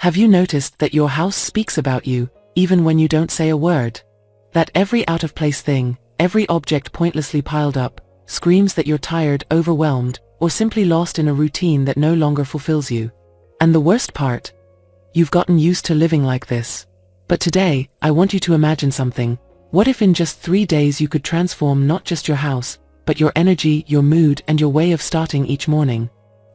Have you noticed that your house speaks about you, even when you don't say a word? That every out-of-place thing, every object pointlessly piled up, screams that you're tired, overwhelmed, or simply lost in a routine that no longer fulfills you. And the worst part? You've gotten used to living like this. But today, I want you to imagine something. What if in just 3 days you could transform not just your house, but your energy, your mood, and your way of starting each morning?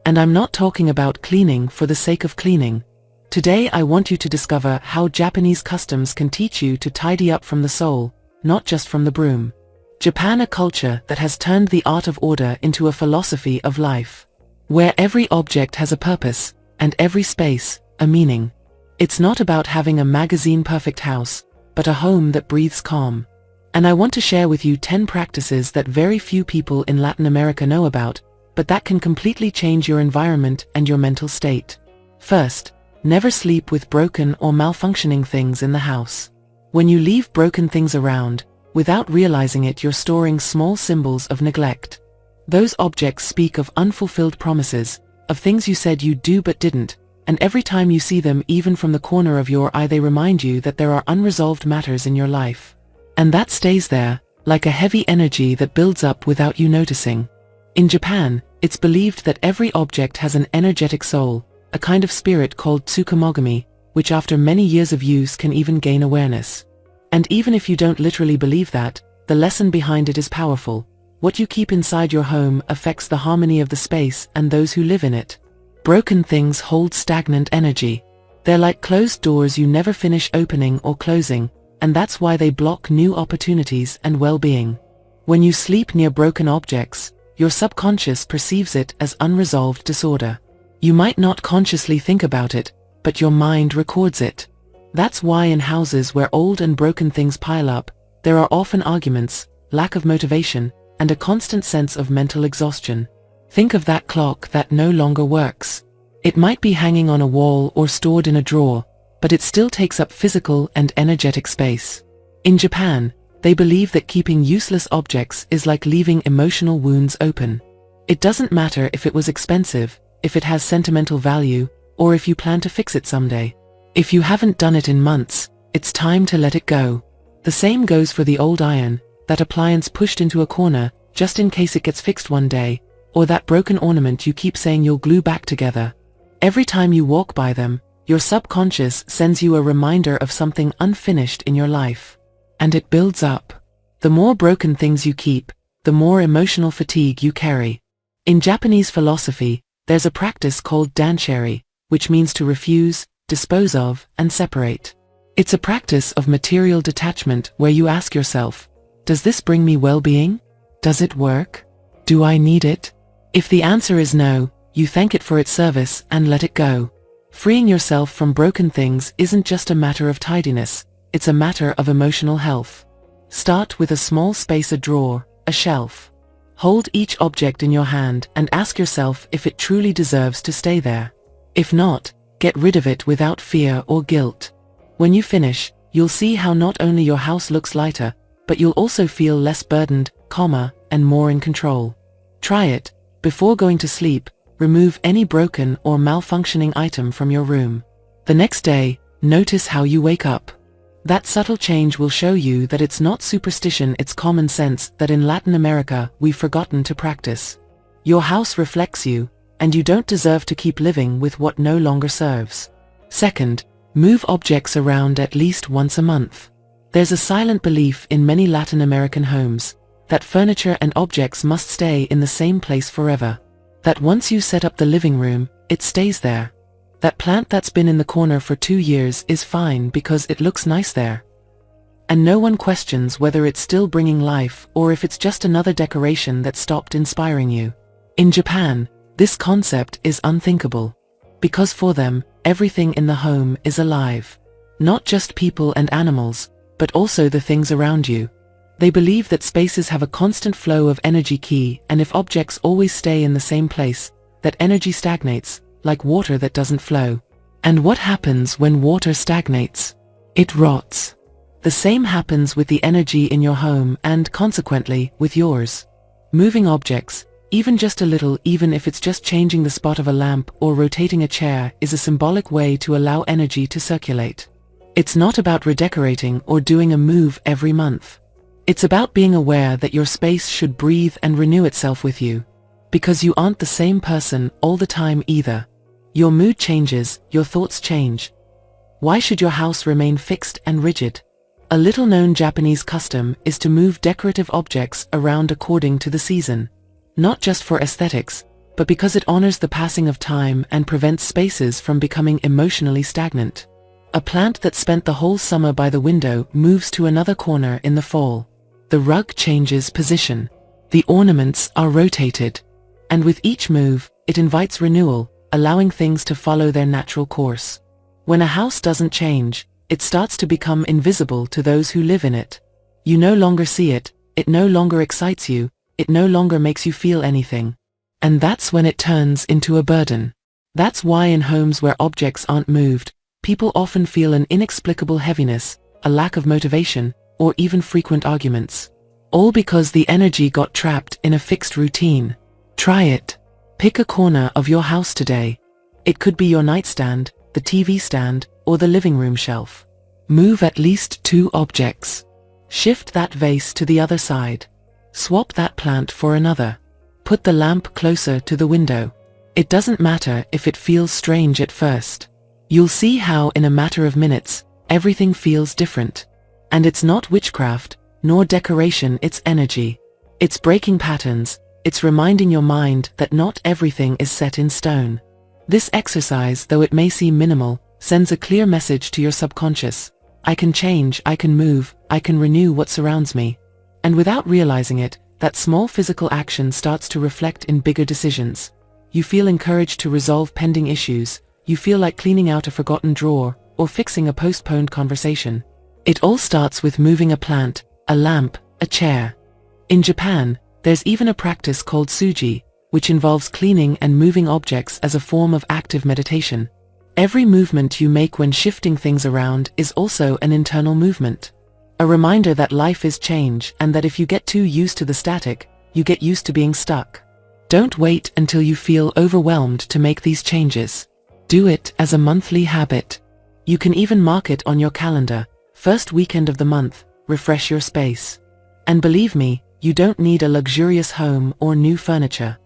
And I'm not talking about cleaning for the sake of cleaning. Today I want you to discover how Japanese customs can teach you to tidy up from the soul, not just from the broom. Japan, a culture that has turned the art of order into a philosophy of life, where every object has a purpose, and every space, a meaning. It's not about having a magazine-perfect house, but a home that breathes calm. And I want to share with you 10 practices that very few people in Latin America know about, but that can completely change your environment and your mental state. First, never sleep with broken or malfunctioning things in the house. When you leave broken things around, without realizing it, you're storing small symbols of neglect. Those objects speak of unfulfilled promises, of things you said you'd do but didn't, and every time you see them, even from the corner of your eye, they remind you that there are unresolved matters in your life. And that stays there, like a heavy energy that builds up without you noticing. In Japan, it's believed that every object has an energetic soul, a kind of spirit called tsukumogami, which after many years of use can even gain awareness. And even if you don't literally believe that, the lesson behind it is powerful. What you keep inside your home affects the harmony of the space and those who live in it. Broken things hold stagnant energy. They're like closed doors you never finish opening or closing, and that's why they block new opportunities and well-being. When you sleep near broken objects, your subconscious perceives it as unresolved disorder. You might not consciously think about it, but your mind records it. That's why in houses where old and broken things pile up, there are often arguments, lack of motivation, and a constant sense of mental exhaustion. Think of that clock that no longer works. It might be hanging on a wall or stored in a drawer, but it still takes up physical and energetic space. In Japan, they believe that keeping useless objects is like leaving emotional wounds open. It doesn't matter if it was expensive, if it has sentimental value, or if you plan to fix it someday. If you haven't done it in months, it's time to let it go. The same goes for the old iron, that appliance pushed into a corner, just in case it gets fixed one day, or that broken ornament you keep saying you'll glue back together. Every time you walk by them, your subconscious sends you a reminder of something unfinished in your life. And it builds up. The more broken things you keep, the more emotional fatigue you carry. In Japanese philosophy, there's a practice called danshari, which means to refuse, dispose of, and separate. It's a practice of material detachment where you ask yourself, does this bring me well-being? Does it work? Do I need it? If the answer is no, you thank it for its service and let it go. Freeing yourself from broken things isn't just a matter of tidiness, it's a matter of emotional health. Start with a small space, a drawer, a shelf. Hold each object in your hand and ask yourself if it truly deserves to stay there. If not, get rid of it without fear or guilt. When you finish, you'll see how not only your house looks lighter, but you'll also feel less burdened, calmer, and more in control. Try it. Before going to sleep, remove any broken or malfunctioning item from your room. The next day, notice how you wake up. That subtle change will show you that it's not superstition, it's common sense that in Latin America we've forgotten to practice. Your house reflects you, and you don't deserve to keep living with what no longer serves. Second, move objects around at least once a month. There's a silent belief in many Latin American homes that furniture and objects must stay in the same place forever. That once you set up the living room, it stays there. That plant that's been in the corner for 2 years is fine because it looks nice there. And no one questions whether it's still bringing life or if it's just another decoration that stopped inspiring you. In Japan, this concept is unthinkable. Because for them, everything in the home is alive. Not just people and animals, but also the things around you. They believe that spaces have a constant flow of energy key, and if objects always stay in the same place, that energy stagnates, like water that doesn't flow. And what happens when water stagnates? It rots. The same happens with the energy in your home and, consequently, with yours. Moving objects, Even just a little, even if it's just changing the spot of a lamp or rotating a chair, is a symbolic way to allow energy to circulate. It's not about redecorating or doing a move every month. It's about being aware that your space should breathe and renew itself with you. Because you aren't the same person all the time either. Your mood changes, your thoughts change. Why should your house remain fixed and rigid? A little-known Japanese custom is to move decorative objects around according to the season. Not just for aesthetics, but because it honors the passing of time and prevents spaces from becoming emotionally stagnant. A plant that spent the whole summer by the window moves to another corner in the fall. The rug changes position. The ornaments are rotated. And with each move, it invites renewal, allowing things to follow their natural course. When a house doesn't change, it starts to become invisible to those who live in it. You no longer see it, it no longer excites you, it no longer makes you feel anything. And that's when it turns into a burden. That's why in homes where objects aren't moved, people often feel an inexplicable heaviness, a lack of motivation, or even frequent arguments. All because the energy got trapped in a fixed routine. Try it. Pick a corner of your house today. It could be your nightstand, the TV stand, or the living room shelf. Move at least 2 objects. Shift that vase to the other side. Swap that plant for another. Put the lamp closer to the window. It doesn't matter if it feels strange at first. You'll see how in a matter of minutes, everything feels different. And it's not witchcraft, nor decoration, it's energy. It's breaking patterns, it's reminding your mind that not everything is set in stone. This exercise, though it may seem minimal, sends a clear message to your subconscious. I can change, I can move, I can renew what surrounds me. And without realizing it, that small physical action starts to reflect in bigger decisions. You feel encouraged to resolve pending issues, you feel like cleaning out a forgotten drawer, or fixing a postponed conversation. It all starts with moving a plant, a lamp, a chair. In Japan, there's even a practice called suji, which involves cleaning and moving objects as a form of active meditation. Every movement you make when shifting things around is also an internal movement. A reminder that life is change and that if you get too used to the static, you get used to being stuck. Don't wait until you feel overwhelmed to make these changes. Do it as a monthly habit. You can even mark it on your calendar. First weekend of the month, refresh your space. And believe me, you don't need a luxurious home or new furniture.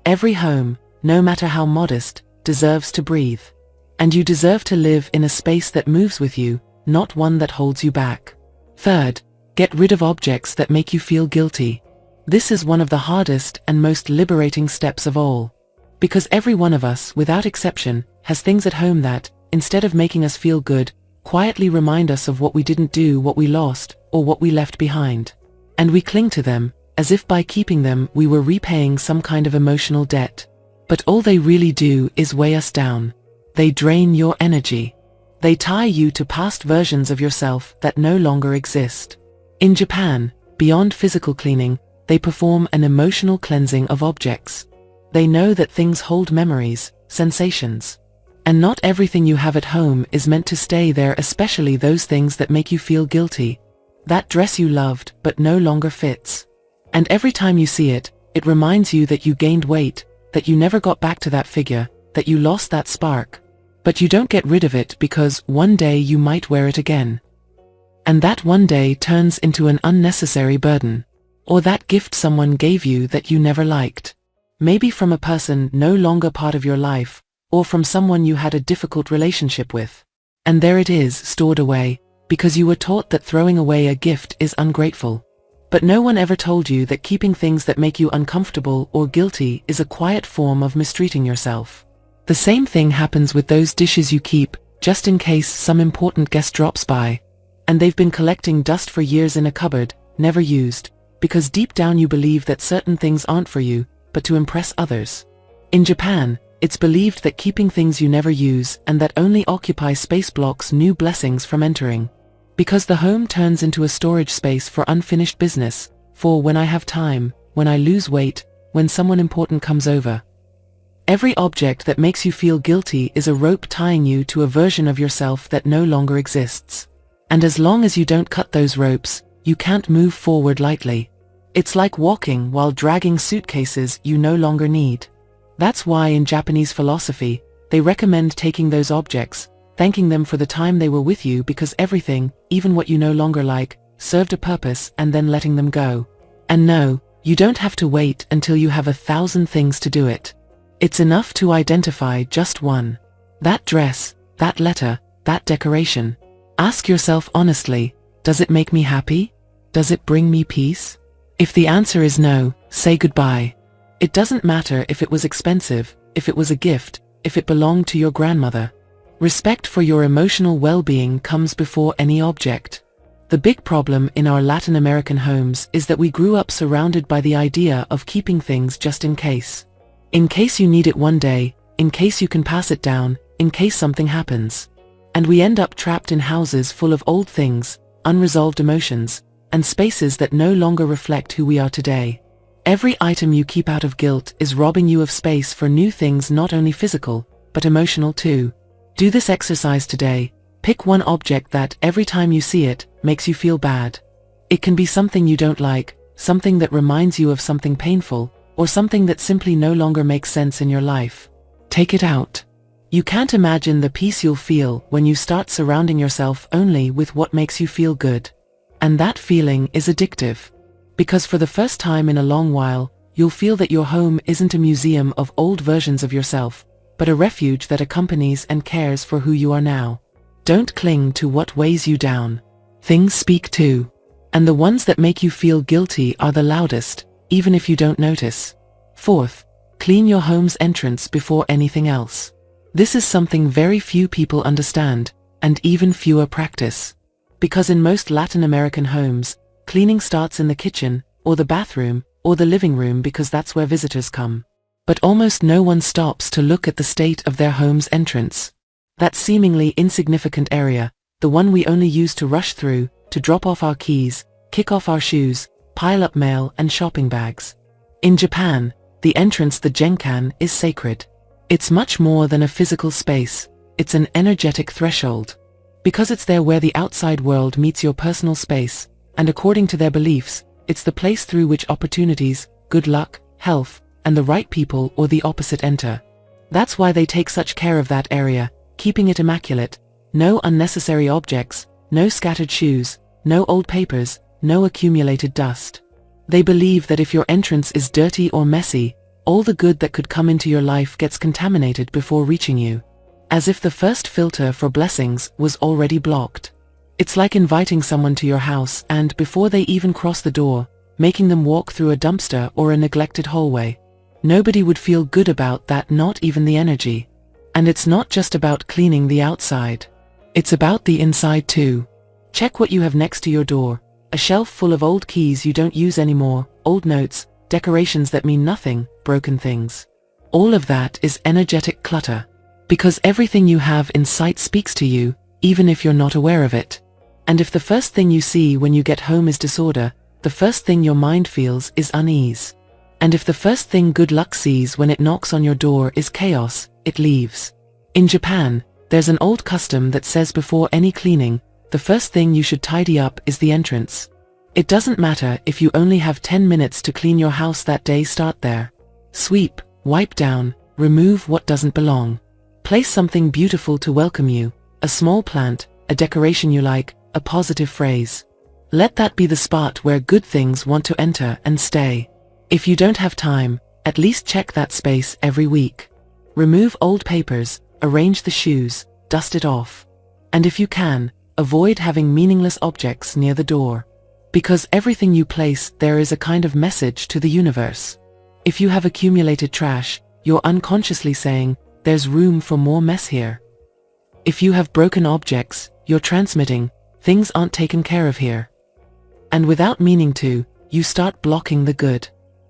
Every home, no matter how modest, deserves to breathe. And you deserve to live in a space that moves with you, not one that holds you back. Third, get rid of objects that make you feel guilty. This is one of the hardest and most liberating steps of all. Because every one of us, without exception, has things at home that, instead of making us feel good, quietly remind us of what we didn't do, what we lost, or what we left behind. And we cling to them, as if by keeping them we were repaying some kind of emotional debt. But all they really do is weigh us down. They drain your energy. They tie you to past versions of yourself that no longer exist. In Japan, beyond physical cleaning, they perform an emotional cleansing of objects. They know that things hold memories, sensations. And not everything you have at home is meant to stay there, especially those things that make you feel guilty. That dress you loved but no longer fits. And every time you see it, it reminds you that you gained weight, that you never got back to that figure, that you lost that spark. But you don't get rid of it because one day you might wear it again. And that one day turns into an unnecessary burden. Or that gift someone gave you that you never liked. Maybe from a person no longer part of your life, or from someone you had a difficult relationship with. And there it is, stored away, because you were taught that throwing away a gift is ungrateful. But no one ever told you that keeping things that make you uncomfortable or guilty is a quiet form of mistreating yourself. The same thing happens with those dishes you keep, just in case some important guest drops by. And they've been collecting dust for years in a cupboard, never used, because deep down you believe that certain things aren't for you, but to impress others. In Japan, it's believed that keeping things you never use and that only occupy space blocks new blessings from entering. Because the home turns into a storage space for unfinished business, for when I have time, when I lose weight, when someone important comes over. Every object that makes you feel guilty is a rope tying you to a version of yourself that no longer exists. And as long as you don't cut those ropes, you can't move forward lightly. It's like walking while dragging suitcases you no longer need. That's why in Japanese philosophy, they recommend taking those objects, thanking them for the time they were with you, because everything, even what you no longer like, served a purpose, and then letting them go. And no, you don't have to wait until you have 1,000 things to do it. It's enough to identify just one. That dress, that letter, that decoration. Ask yourself honestly, does it make me happy? Does it bring me peace? If the answer is no, say goodbye. It doesn't matter if it was expensive, if it was a gift, if it belonged to your grandmother. Respect for your emotional well-being comes before any object. The big problem in our Latin American homes is that we grew up surrounded by the idea of keeping things just in case. In case you need it one day, in case you can pass it down, in case something happens. And we end up trapped in houses full of old things, unresolved emotions, and spaces that no longer reflect who we are today. Every item you keep out of guilt is robbing you of space for new things, not only physical, but emotional too. Do this exercise today. Pick one object that, every time you see it, makes you feel bad. It can be something you don't like, something that reminds you of something painful, or something that simply no longer makes sense in your life. Take it out. You can't imagine the peace you'll feel when you start surrounding yourself only with what makes you feel good. And that feeling is addictive. Because for the first time in a long while, you'll feel that your home isn't a museum of old versions of yourself, but a refuge that accompanies and cares for who you are now. Don't cling to what weighs you down. Things speak too. And the ones that make you feel guilty are the loudest, even if you don't notice. Fourth, clean your home's entrance before anything else. This is something very few people understand, and even fewer practice. Because in most Latin American homes, cleaning starts in the kitchen, or the bathroom, or the living room, because that's where visitors come. But almost no one stops to look at the state of their home's entrance. That seemingly insignificant area, the one we only use to rush through, to drop off our keys, kick off our shoes, pile up mail and shopping bags. In Japan, the entrance, the genkan, is sacred. It's much more than a physical space, it's an energetic threshold. Because it's there where the outside world meets your personal space, and according to their beliefs, it's the place through which opportunities, good luck, health, and the right people or the opposite enter. That's why they take such care of that area, keeping it immaculate. No unnecessary objects, no scattered shoes, no old papers, no accumulated dust. They believe that if your entrance is dirty or messy, all the good that could come into your life gets contaminated before reaching you. As if the first filter for blessings was already blocked. It's like inviting someone to your house and, before they even cross the door, making them walk through a dumpster or a neglected hallway. Nobody would feel good about that, not even the energy. And it's not just about cleaning the outside. It's about the inside too. Check what you have next to your door. A shelf full of old keys you don't use anymore, old notes, decorations that mean nothing, broken things. All of that is energetic clutter. Because everything you have in sight speaks to you, even if you're not aware of it. And if the first thing you see when you get home is disorder, the first thing your mind feels is unease. And if the first thing good luck sees when it knocks on your door is chaos, it leaves. In Japan, there's an old custom that says before any cleaning, the first thing you should tidy up is the entrance. It doesn't matter if you only have 10 minutes to clean your house that day, start there. Sweep, wipe down, remove what doesn't belong. Place something beautiful to welcome you, a small plant, a decoration you like, a positive phrase. Let that be the spot where good things want to enter and stay. If you don't have time, at least check that space every week. Remove old papers, arrange the shoes, dust it off. And if you can, avoid having meaningless objects near the door. Because everything you place there is a kind of message to the universe. If you have accumulated trash, you're unconsciously saying, there's room for more mess here. If you have broken objects, you're transmitting, things aren't taken care of here. And without meaning to, you start blocking the good.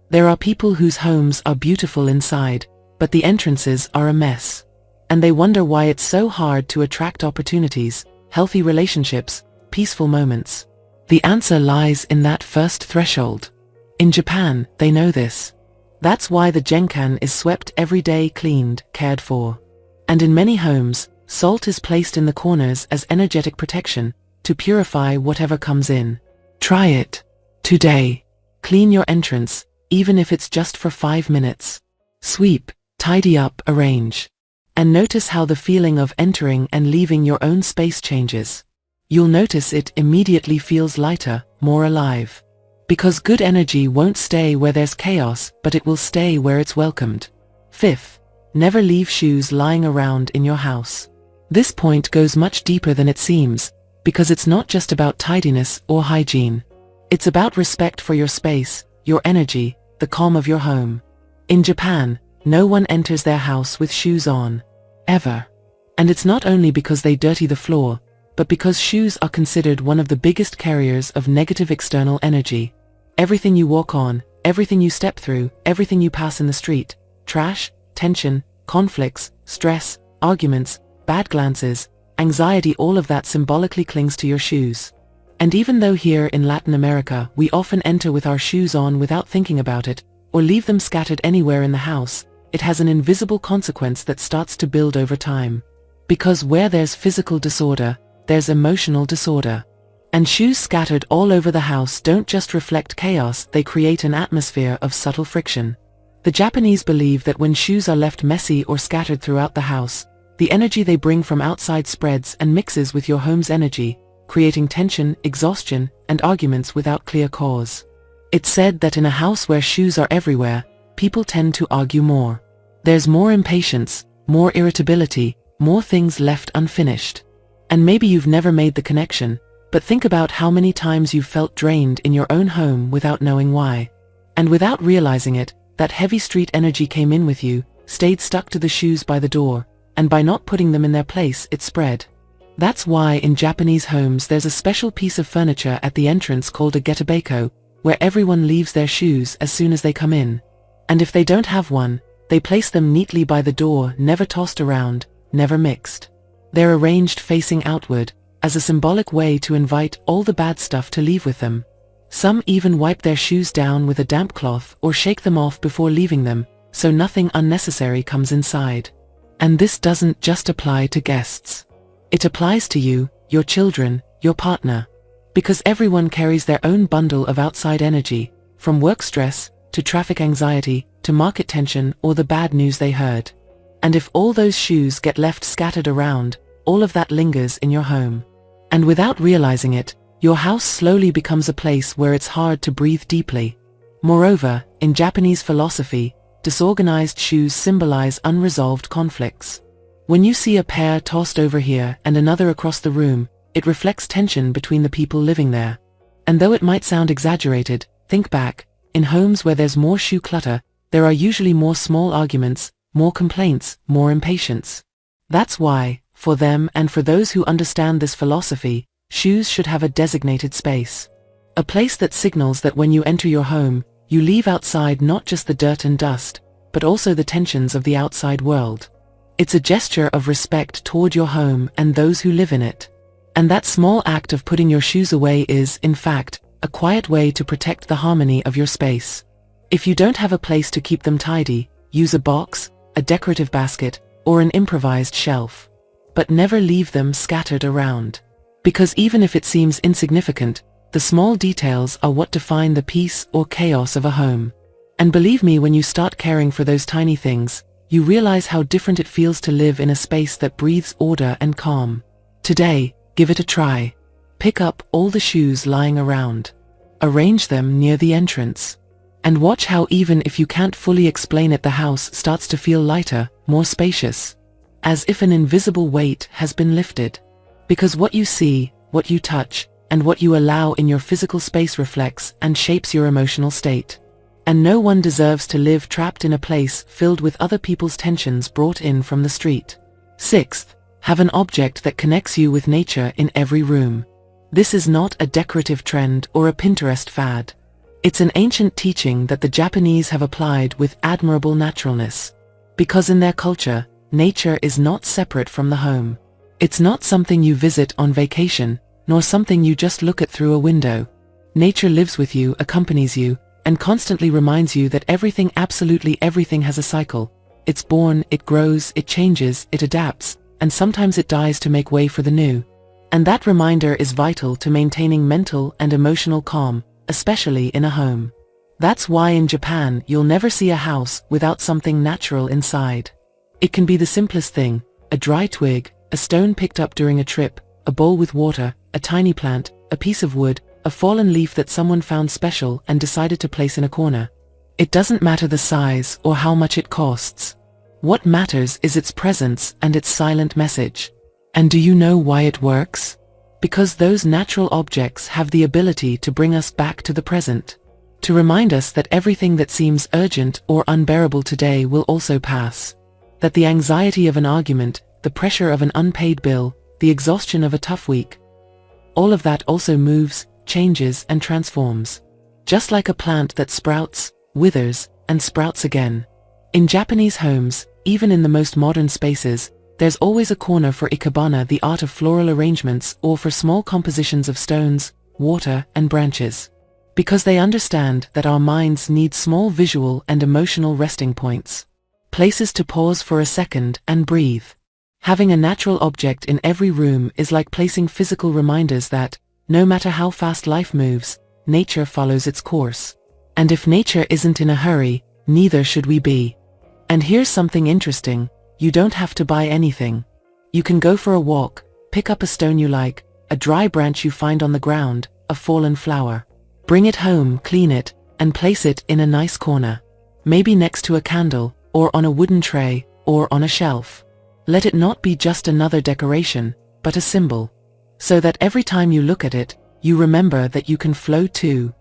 There are people whose homes are beautiful inside, but the entrances are a mess. And they wonder why it's so hard to attract opportunities, healthy relationships, peaceful moments. The answer lies in that first threshold. In Japan, they know this. That's why the genkan is swept every day, cleaned, cared for. And in many homes, salt is placed in the corners as energetic protection, to purify whatever comes in. Try it. Today. Clean your entrance, even if it's just for 5 minutes. Sweep, tidy up, arrange. And notice how the feeling of entering and leaving your own space changes. You'll notice it immediately feels lighter, more alive. Because good energy won't stay where there's chaos, but it will stay where it's welcomed. Fifth, never leave shoes lying around in your house. This point goes much deeper than it seems, because it's not just about tidiness or hygiene. It's about respect for your space, your energy, the calm of your home. In Japan, no one enters their house with shoes on. Ever. And it's not only because they dirty the floor, but because shoes are considered one of the biggest carriers of negative external energy. Everything you walk on, everything you step through, everything you pass in the street, trash, tension, conflicts, stress, arguments, bad glances, anxiety, all of that symbolically clings to your shoes. And even though here in Latin America we often enter with our shoes on without thinking about it, or leave them scattered anywhere in the house, it has an invisible consequence that starts to build over time. Because where there's physical disorder, there's emotional disorder. And shoes scattered all over the house don't just reflect chaos, they create an atmosphere of subtle friction. The Japanese believe that when shoes are left messy or scattered throughout the house, the energy they bring from outside spreads and mixes with your home's energy, creating tension, exhaustion, and arguments without clear cause. It's said that in a house where shoes are everywhere, people tend to argue more. There's more impatience, more irritability, more things left unfinished. And maybe you've never made the connection, but think about how many times you've felt drained in your own home without knowing why. And without realizing it, that heavy street energy came in with you, stayed stuck to the shoes by the door, and by not putting them in their place, it spread. That's why in Japanese homes there's a special piece of furniture at the entrance called a getabeko, where everyone leaves their shoes as soon as they come in. And if they don't have one, they place them neatly by the door, never tossed around, never mixed. They're arranged facing outward, as a symbolic way to invite all the bad stuff to leave with them. Some even wipe their shoes down with a damp cloth or shake them off before leaving them, so nothing unnecessary comes inside. And this doesn't just apply to guests. It applies to you, your children, your partner. Because everyone carries their own bundle of outside energy, from work stress, to traffic anxiety, to market tension or the bad news they heard. And if all those shoes get left scattered around, all of that lingers in your home. And without realizing it, your house slowly becomes a place where it's hard to breathe deeply. Moreover, in Japanese philosophy, disorganized shoes symbolize unresolved conflicts. When you see a pair tossed over here and another across the room, it reflects tension between the people living there. And though it might sound exaggerated, think back, in homes where there's more shoe clutter, there are usually more small arguments, more complaints, more impatience. That's why, for them and for those who understand this philosophy, shoes should have a designated space. A place that signals that when you enter your home, you leave outside not just the dirt and dust, but also the tensions of the outside world. It's a gesture of respect toward your home and those who live in it. And that small act of putting your shoes away is, in fact, a quiet way to protect the harmony of your space. If you don't have a place to keep them tidy, use a box, a decorative basket, or an improvised shelf. But never leave them scattered around. Because even if it seems insignificant, the small details are what define the peace or chaos of a home. And believe me, when you start caring for those tiny things, you realize how different it feels to live in a space that breathes order and calm. Today, give it a try. Pick up all the shoes lying around. Arrange them near the entrance. And watch how even if you can't fully explain it, the house starts to feel lighter, more spacious. As if an invisible weight has been lifted. Because what you see, what you touch, and what you allow in your physical space reflects and shapes your emotional state. And no one deserves to live trapped in a place filled with other people's tensions brought in from the street. Sixth, have an object that connects you with nature in every room. This is not a decorative trend or a Pinterest fad. It's an ancient teaching that the Japanese have applied with admirable naturalness. Because in their culture, nature is not separate from the home. It's not something you visit on vacation, nor something you just look at through a window. Nature lives with you, accompanies you, and constantly reminds you that everything, absolutely everything, has a cycle. It's born, it grows, it changes, it adapts, and sometimes it dies to make way for the new. And that reminder is vital to maintaining mental and emotional calm, especially in a home. That's why in Japan you'll never see a house without something natural inside. It can be the simplest thing: a dry twig, a stone picked up during a trip, a bowl with water, a tiny plant, a piece of wood, a fallen leaf that someone found special and decided to place in a corner. It doesn't matter the size or how much it costs. What matters is its presence and its silent message. And do you know why it works? Because those natural objects have the ability to bring us back to the present. To remind us that everything that seems urgent or unbearable today will also pass. That the anxiety of an argument, the pressure of an unpaid bill, the exhaustion of a tough week, all of that also moves, changes, and transforms. Just like a plant that sprouts, withers, and sprouts again. In Japanese homes, even in the most modern spaces, there's always a corner for ikebana, the art of floral arrangements, or for small compositions of stones, water, and branches. Because they understand that our minds need small visual and emotional resting points. Places to pause for a second and breathe. Having a natural object in every room is like placing physical reminders that, no matter how fast life moves, nature follows its course. And if nature isn't in a hurry, neither should we be. And here's something interesting: you don't have to buy anything. You can go for a walk, pick up a stone you like, a dry branch you find on the ground, a fallen flower. Bring it home, clean it, and place it in a nice corner. Maybe next to a candle, or on a wooden tray, or on a shelf. Let it not be just another decoration, but a symbol. So that every time you look at it, you remember that you can flow too.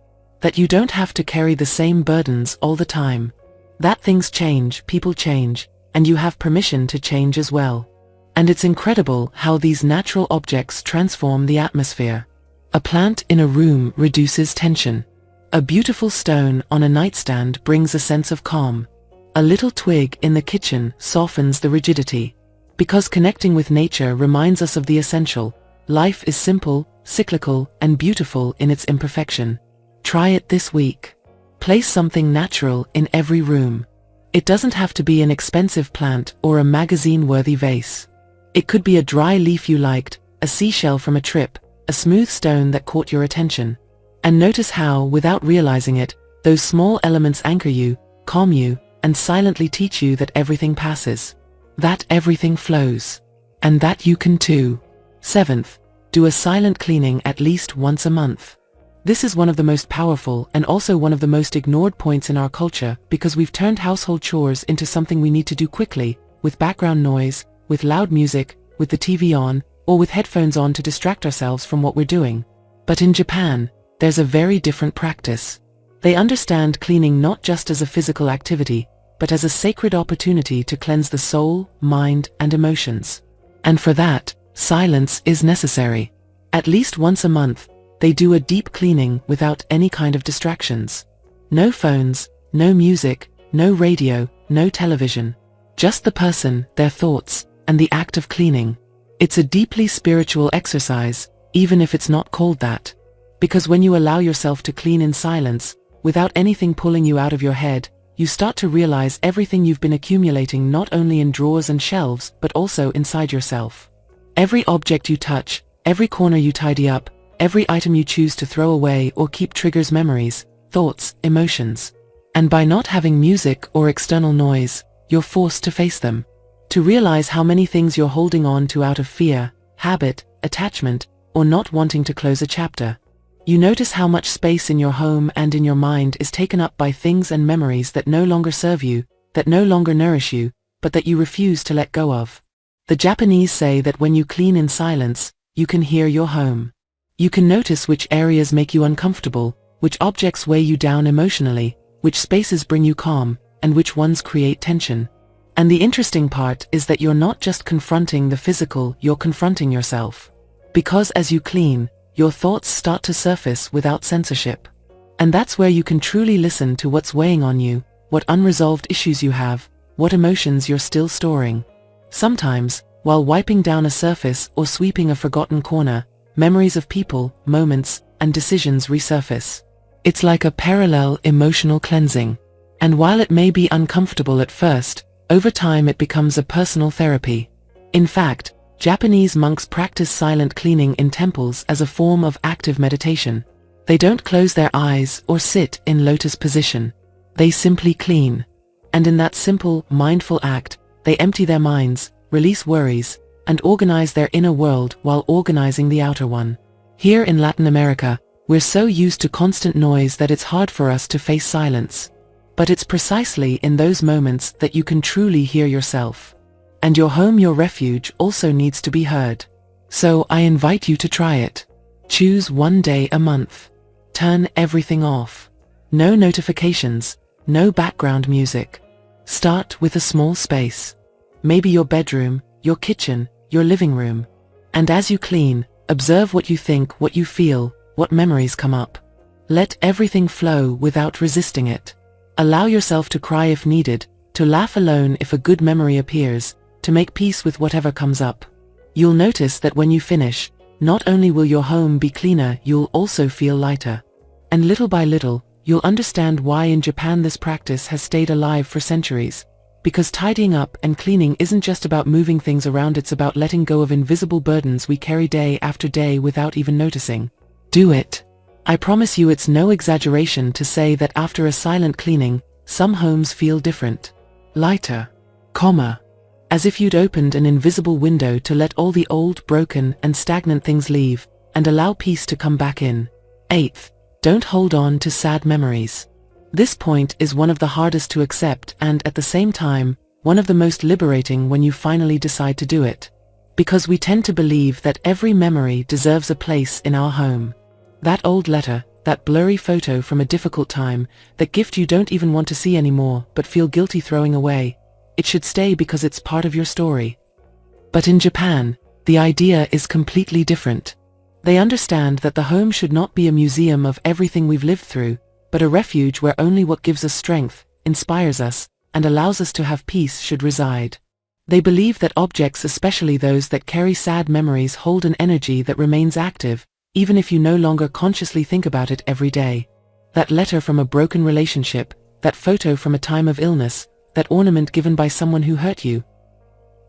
That you don't have to carry the same burdens all the time. That things change, people change, and you have permission to change as well. And it's incredible how these natural objects transform the atmosphere. A plant in a room reduces tension. A beautiful stone on a nightstand brings a sense of calm. A little twig in the kitchen softens the rigidity. Because connecting with nature reminds us of the essential. Life is simple, cyclical, and beautiful in its imperfection. Try it this week. Place something natural in every room. It doesn't have to be an expensive plant or a magazine-worthy vase. It could be a dry leaf you liked, a seashell from a trip, a smooth stone that caught your attention. And notice how, without realizing it, those small elements anchor you, calm you, and silently teach you that everything passes. That everything flows. And that you can too. 7th, do a silent cleaning at least once a month. This is one of the most powerful and also one of the most ignored points in our culture, because we've turned household chores into something we need to do quickly, with background noise, with loud music, with the TV on, or with headphones on to distract ourselves from what we're doing. But in Japan, there's a very different practice. They understand cleaning not just as a physical activity, but as a sacred opportunity to cleanse the soul, mind, and emotions. And for that, silence is necessary. At least once a month, they do a deep cleaning without any kind of distractions. No phones, no music, no radio, no television. Just the person, their thoughts, and the act of cleaning. It's a deeply spiritual exercise, even if it's not called that. Because when you allow yourself to clean in silence, without anything pulling you out of your head, you start to realize everything you've been accumulating not only in drawers and shelves, but also inside yourself. Every object you touch, every corner you tidy up, every item you choose to throw away or keep triggers memories, thoughts, emotions. And by not having music or external noise, you're forced to face them. To realize how many things you're holding on to out of fear, habit, attachment, or not wanting to close a chapter. You notice how much space in your home and in your mind is taken up by things and memories that no longer serve you, that no longer nourish you, but that you refuse to let go of. The Japanese say that when you clean in silence, you can hear your home. You can notice which areas make you uncomfortable, which objects weigh you down emotionally, which spaces bring you calm, and which ones create tension. And the interesting part is that you're not just confronting the physical, you're confronting yourself. Because as you clean, your thoughts start to surface without censorship. And that's where you can truly listen to what's weighing on you, what unresolved issues you have, what emotions you're still storing. Sometimes, while wiping down a surface or sweeping a forgotten corner, memories of people, moments, and decisions resurface. It's like a parallel emotional cleansing. And while it may be uncomfortable at first, over time it becomes a personal therapy. In fact, Japanese monks practice silent cleaning in temples as a form of active meditation. They don't close their eyes or sit in lotus position. They simply clean. And in that simple, mindful act, they empty their minds, release worries, and organize their inner world while organizing the outer one. Here in Latin America, we're so used to constant noise that it's hard for us to face silence. But it's precisely in those moments that you can truly hear yourself. And your home, your refuge, also needs to be heard. So I invite you to try it. Choose one day a month. Turn everything off. No notifications, no background music. Start with a small space. Maybe your bedroom, your kitchen, your living room. And as you clean, observe what you think, what you feel, what memories come up. Let everything flow without resisting it. Allow yourself to cry if needed, to laugh alone if a good memory appears, to make peace with whatever comes up. You'll notice that when you finish, not only will your home be cleaner, you'll also feel lighter. And little by little, you'll understand why in Japan this practice has stayed alive for centuries. Because tidying up and cleaning isn't just about moving things around, it's about letting go of invisible burdens we carry day after day without even noticing. Do it. I promise you it's no exaggeration to say that after a silent cleaning, some homes feel different. Lighter. Calmer. As if you'd opened an invisible window to let all the old, broken, and stagnant things leave, and allow peace to come back in. 8th. Don't hold on to sad memories. This point is one of the hardest to accept and, at the same time, one of the most liberating when you finally decide to do it. Because we tend to believe that every memory deserves a place in our home. That old letter, that blurry photo from a difficult time, that gift you don't even want to see anymore but feel guilty throwing away. It should stay because it's part of your story. But in Japan, the idea is completely different. They understand that the home should not be a museum of everything we've lived through, but a refuge where only what gives us strength, inspires us, and allows us to have peace should reside. They believe that objects, especially those that carry sad memories, hold an energy that remains active, even if you no longer consciously think about it every day. That letter from a broken relationship, that photo from a time of illness, that ornament given by someone who hurt you.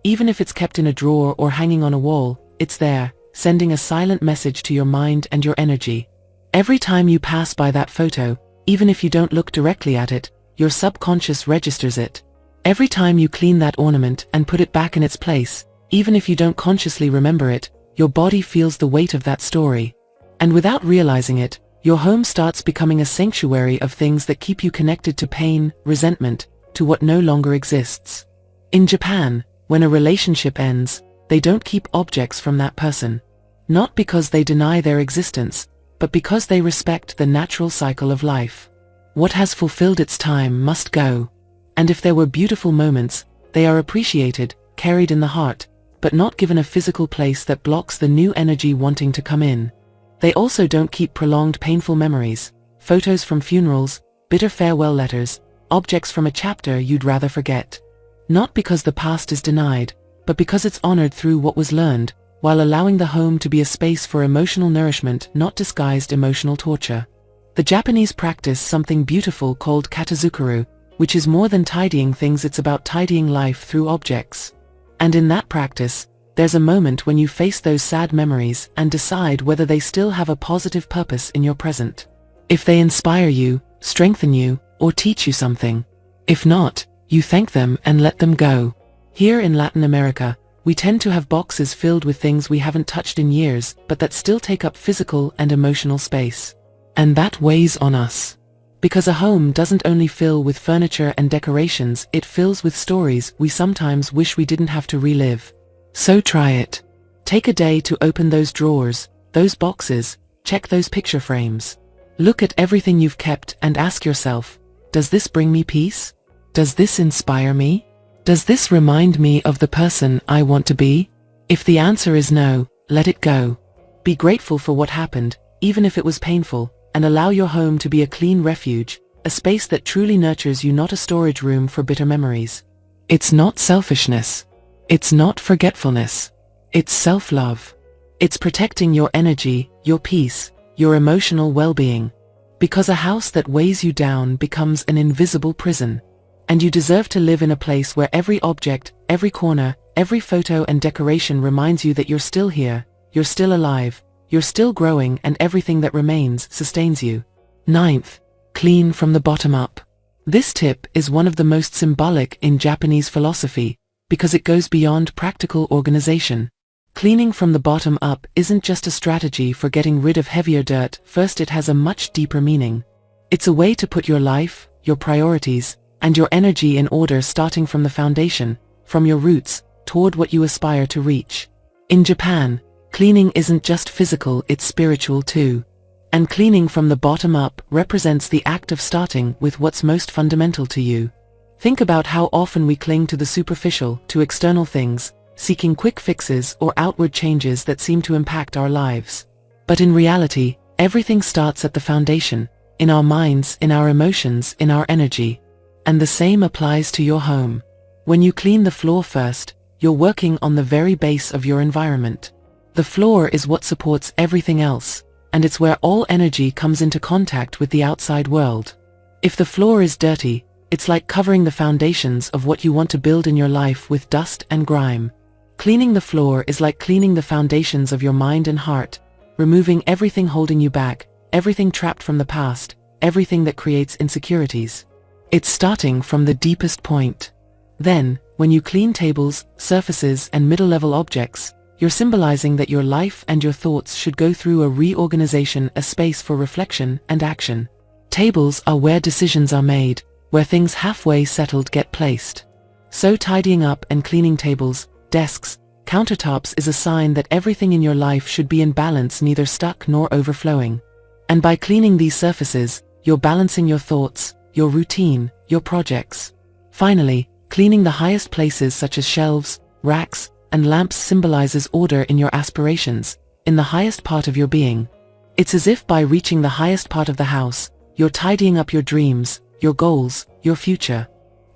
Even if it's kept in a drawer or hanging on a wall, it's there, sending a silent message to your mind and your energy. Every time you pass by that photo, even if you don't look directly at it, your subconscious registers it. Every time you clean that ornament and put it back in its place, even if you don't consciously remember it, your body feels the weight of that story. And without realizing it, your home starts becoming a sanctuary of things that keep you connected to pain, resentment, to what no longer exists. In Japan, when a relationship ends, they don't keep objects from that person. Not because they deny their existence, but because they respect the natural cycle of life. What has fulfilled its time must go. And if there were beautiful moments, they are appreciated, carried in the heart, but not given a physical place that blocks the new energy wanting to come in. They also don't keep prolonged painful memories, photos from funerals, bitter farewell letters, objects from a chapter you'd rather forget. Not because the past is denied, but because it's honored through what was learned, while allowing the home to be a space for emotional nourishment, not disguised emotional torture. The Japanese practice something beautiful called katazukaru, which is more than tidying things, it's about tidying life through objects. And in that practice, there's a moment when you face those sad memories and decide whether they still have a positive purpose in your present. If they inspire you, strengthen you, or teach you something. If not, you thank them and let them go. Here in Latin America, we tend to have boxes filled with things we haven't touched in years, but that still take up physical and emotional space. And that weighs on us. Because a home doesn't only fill with furniture and decorations, it fills with stories we sometimes wish we didn't have to relive. So try it. Take a day to open those drawers, those boxes, check those picture frames. Look at everything you've kept and ask yourself, does this bring me peace? Does this inspire me? Does this remind me of the person I want to be? If the answer is no, let it go. Be grateful for what happened, even if it was painful, and allow your home to be a clean refuge, a space that truly nurtures you, not a storage room for bitter memories. It's not selfishness. It's not forgetfulness. It's self-love. It's protecting your energy, your peace, your emotional well-being. Because a house that weighs you down becomes an invisible prison. And you deserve to live in a place where every object, every corner, every photo and decoration reminds you that you're still here, you're still alive, you're still growing and everything that remains sustains you. Ninth, clean from the bottom up. This tip is one of the most symbolic in Japanese philosophy because it goes beyond practical organization. Cleaning from the bottom up isn't just a strategy for getting rid of heavier dirt. First, it has a much deeper meaning. It's a way to put your life, your priorities, and your energy in order, starting from the foundation, from your roots, toward what you aspire to reach. In Japan, cleaning isn't just physical, it's spiritual too. And cleaning from the bottom up represents the act of starting with what's most fundamental to you. Think about how often we cling to the superficial, to external things, seeking quick fixes or outward changes that seem to impact our lives. But in reality, everything starts at the foundation, in our minds, in our emotions, in our energy. And the same applies to your home. When you clean the floor first, you're working on the very base of your environment. The floor is what supports everything else, and it's where all energy comes into contact with the outside world. If the floor is dirty, it's like covering the foundations of what you want to build in your life with dust and grime. Cleaning the floor is like cleaning the foundations of your mind and heart, removing everything holding you back, everything trapped from the past, everything that creates insecurities. It's starting from the deepest point. Then, when you clean tables, surfaces, and middle-level objects, you're symbolizing that your life and your thoughts should go through a reorganization, a space for reflection and action. Tables are where decisions are made, where things halfway settled get placed. So tidying up and cleaning tables, desks, countertops is a sign that everything in your life should be in balance, neither stuck nor overflowing. And by cleaning these surfaces, you're balancing your thoughts, your routine, your projects. Finally, cleaning the highest places such as shelves, racks, and lamps symbolizes order in your aspirations, in the highest part of your being. It's as if by reaching the highest part of the house, you're tidying up your dreams, your goals, your future.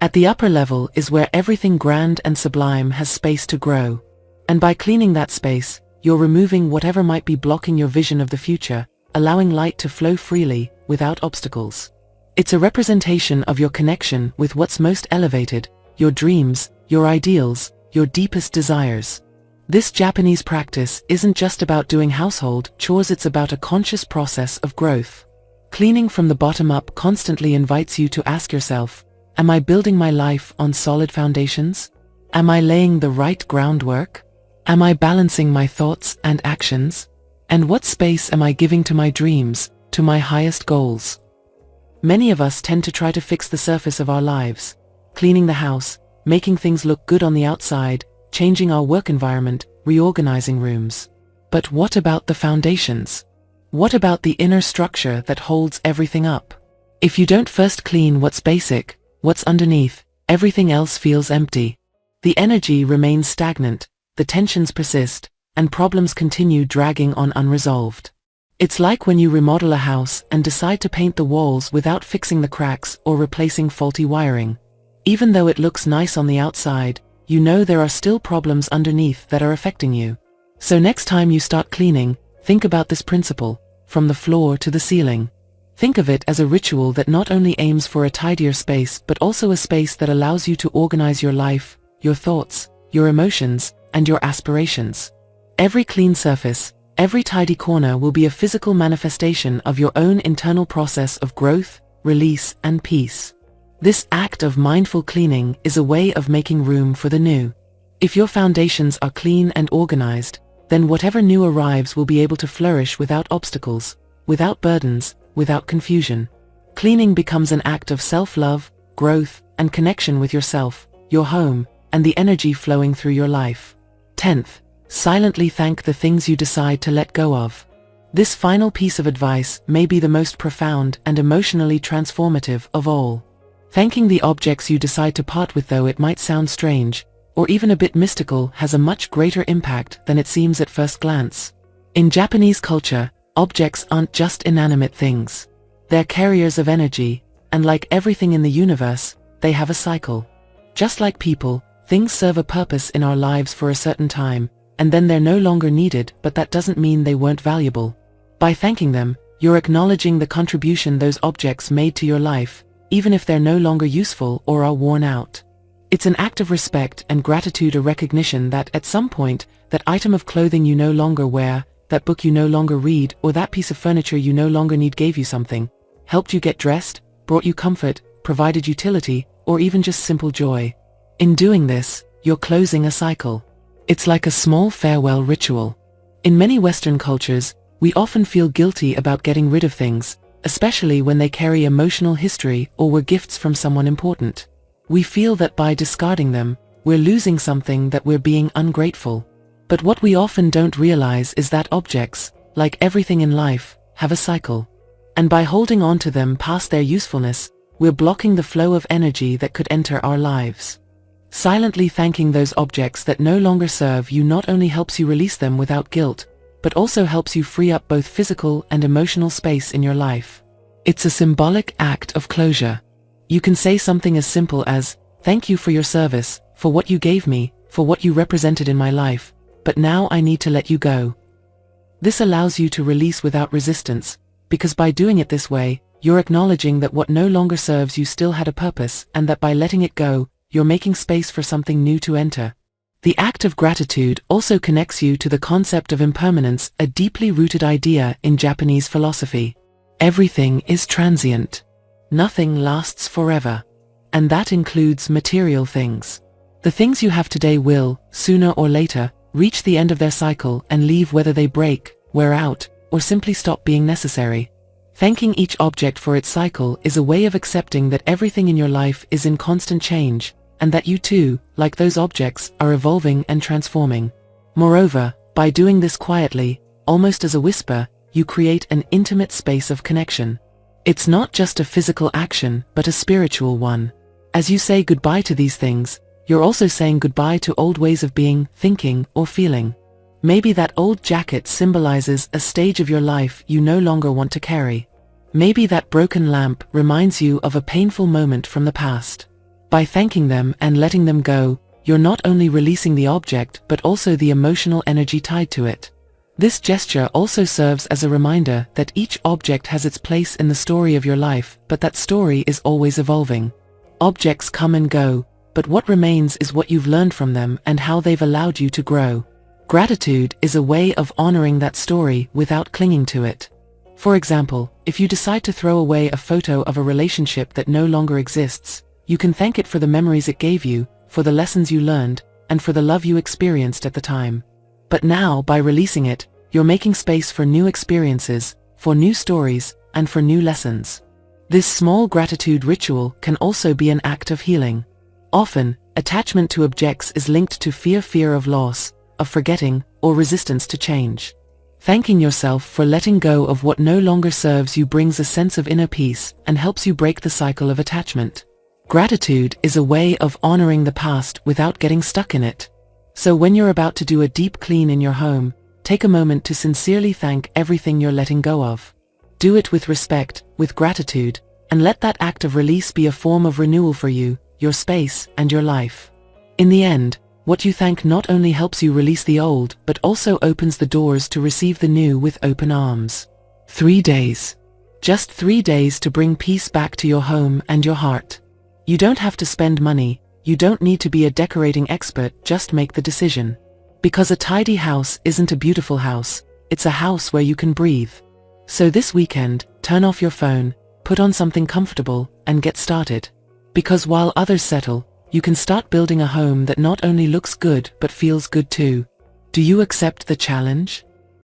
At the upper level is where everything grand and sublime has space to grow. And by cleaning that space, you're removing whatever might be blocking your vision of the future, allowing light to flow freely, without obstacles. It's a representation of your connection with what's most elevated, your dreams, your ideals, your deepest desires. This Japanese practice isn't just about doing household chores, it's about a conscious process of growth. Cleaning from the bottom up constantly invites you to ask yourself, am I building my life on solid foundations? Am I laying the right groundwork? Am I balancing my thoughts and actions? And what space am I giving to my dreams, to my highest goals? Many of us tend to try to fix the surface of our lives, cleaning the house, making things look good on the outside, changing our work environment, reorganizing rooms. But what about the foundations? What about the inner structure that holds everything up? If you don't first clean what's basic, what's underneath, everything else feels empty. The energy remains stagnant, the tensions persist, and problems continue dragging on unresolved. It's like when you remodel a house and decide to paint the walls without fixing the cracks or replacing faulty wiring. Even though it looks nice on the outside, you know there are still problems underneath that are affecting you. So next time you start cleaning, think about this principle, from the floor to the ceiling. Think of it as a ritual that not only aims for a tidier space but also a space that allows you to organize your life, your thoughts, your emotions, and your aspirations. Every clean surface, every tidy corner will be a physical manifestation of your own internal process of growth, release, and peace. This act of mindful cleaning is a way of making room for the new. If your foundations are clean and organized, then whatever new arrives will be able to flourish without obstacles, without burdens, without confusion. Cleaning becomes an act of self-love, growth, and connection with yourself, your home, and the energy flowing through your life. 10th, silently thank the things you decide to let go of. This final piece of advice may be the most profound and emotionally transformative of all. Thanking the objects you decide to part with, though it might sound strange, or even a bit mystical, has a much greater impact than it seems at first glance. In Japanese culture, objects aren't just inanimate things. They're carriers of energy, and like everything in the universe, they have a cycle. Just like people, things serve a purpose in our lives for a certain time, and then they're no longer needed, but that doesn't mean they weren't valuable. By thanking them, you're acknowledging the contribution those objects made to your life, even if they're no longer useful or are worn out. It's an act of respect and gratitude, a recognition that at some point, that item of clothing you no longer wear, that book you no longer read, or that piece of furniture you no longer need gave you something, helped you get dressed, brought you comfort, provided utility, or even just simple joy. In doing this, you're closing a cycle. It's like a small farewell ritual. In many Western cultures, we often feel guilty about getting rid of things, especially when they carry emotional history or were gifts from someone important. We feel that by discarding them, we're losing something, that we're being ungrateful. But what we often don't realize is that objects, like everything in life, have a cycle. And by holding on to them past their usefulness, we're blocking the flow of energy that could enter our lives. Silently thanking those objects that no longer serve you not only helps you release them without guilt, but also helps you free up both physical and emotional space in your life. It's a symbolic act of closure. You can say something as simple as, "Thank you for your service, for what you gave me, for what you represented in my life, but now I need to let you go." This allows you to release without resistance, because by doing it this way, you're acknowledging that what no longer serves you still had a purpose, and that by letting it go, you're making space for something new to enter. The act of gratitude also connects you to the concept of impermanence, a deeply rooted idea in Japanese philosophy. Everything is transient. Nothing lasts forever. And that includes material things. The things you have today will, sooner or later, reach the end of their cycle and leave, whether they break, wear out, or simply stop being necessary. Thanking each object for its cycle is a way of accepting that everything in your life is in constant change, and that you too, like those objects, are evolving and transforming. Moreover, by doing this quietly, almost as a whisper, you create an intimate space of connection. It's not just a physical action, but a spiritual one. As you say goodbye to these things, you're also saying goodbye to old ways of being, thinking, or feeling. Maybe that old jacket symbolizes a stage of your life you no longer want to carry. Maybe that broken lamp reminds you of a painful moment from the past. By thanking them and letting them go, you're not only releasing the object but also the emotional energy tied to it. This gesture also serves as a reminder that each object has its place in the story of your life, but that story is always evolving. Objects come and go, but what remains is what you've learned from them and how they've allowed you to grow. Gratitude is a way of honoring that story without clinging to it. For example, if you decide to throw away a photo of a relationship that no longer exists, you can thank it for the memories it gave you, for the lessons you learned, and for the love you experienced at the time. But now, by releasing it, you're making space for new experiences, for new stories, and for new lessons. This small gratitude ritual can also be an act of healing. Often, attachment to objects is linked to fear of loss, of forgetting, or resistance to change. Thanking yourself for letting go of what no longer serves you brings a sense of inner peace and helps you break the cycle of attachment. Gratitude is a way of honoring the past without getting stuck in it. So when you're about to do a deep clean in your home, take a moment to sincerely thank everything you're letting go of. Do it with respect, with gratitude, and let that act of release be a form of renewal for you, your space, and your life. In the end, what you thank not only helps you release the old, but also opens the doors to receive the new with open arms. 3 days. Just 3 days to bring peace back to your home and your heart. You don't have to spend money, you don't need to be a decorating expert, just make the decision. Because a tidy house isn't a beautiful house, it's a house where you can breathe. So this weekend, turn off your phone, put on something comfortable, and get started. Because while others settle, you can start building a home that not only looks good but feels good too. Do you accept the challenge?